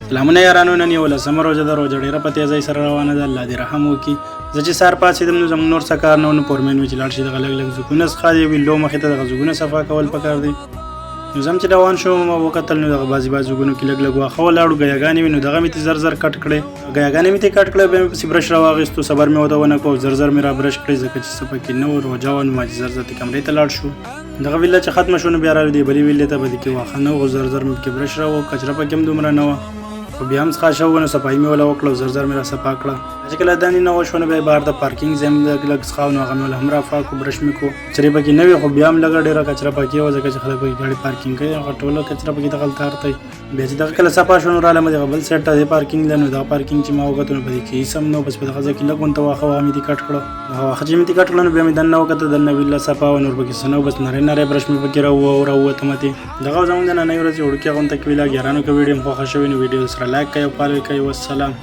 سلامونه یارانو، نن یو لسمه روژه ده. روژه ډېره په تیزۍ سره روانه ده. الله دې رحم وکړي. زه چې سهار پاڅېدم نو زموږ نور څه کار نه و، نو پورمین مې چې لاړ شي دغه لږ لږ ځګونه څښا دي ویلو مخې ته دغه ځګونه صفا کول پکار دي. نو زه هم چې روان شوم ما وکتل نو دغه بعضې ځګونو کې لږ لږ واښه ولاړو، ګیاګانې وې نو دغه مې ترې زر زر کټ کړې. ګیاګانې مې ترې کټ کړې، بیا مې پسې برش راواخیستو، صبر مې ورته ونه کړو، زر زر مې را برش کړې ځکه چې څه پکې نه و. روژه وه نو ما چې زر زر کمرې ته لاړ شو. دغه ویله چې ختمه شو نو بیا راغلو دې بلې ویلې ته، به دې کې واښه نه و، زر زر مې پکې برش راوړو، کچره پکې هم دومره نه وه، خو بیا هم څښا شوه نو صفایي مې وله وکړه، زر زر مې را صفا کړه. چې کله دانې نه وشوه نو بیا بهر د پارکینګ ځای مې لږ لږ څښاو نو هغه مې وله هم را پاک کړو، برش مې کړو. کچرې پکې نه وې خو بیا هم لږه ډېره کچره پکې وه ځکه چې خلک پکې ګاډي پارکینګ کوي، هغه ټوله کچره پکې دغلته هرته. بیا چې دغه کله صفا شو نو رالم دغه بل سایډ ته دې پارکینګ دی، نو دغه پارکینګ چې ما وکتو نو په دې کې هېڅ هم نه و، بس په دغه ځای کې لږ غونته واښه وه مې دې کټ کړه. هغه واښه چې مې دې کټ کړه نو بیا مې دننه وکتل، دننه ویله صفا وه، نور پکې څه نه و، بس نری نری برش مې پکې راووتم. دغه زموږ د نننۍ ورځې وړوکې غونته کې ویلاګ. یارانو که ویډیو مو خوښه شوې نو ویډیو سره لایک کړئ او فالو کړئ. والسلام.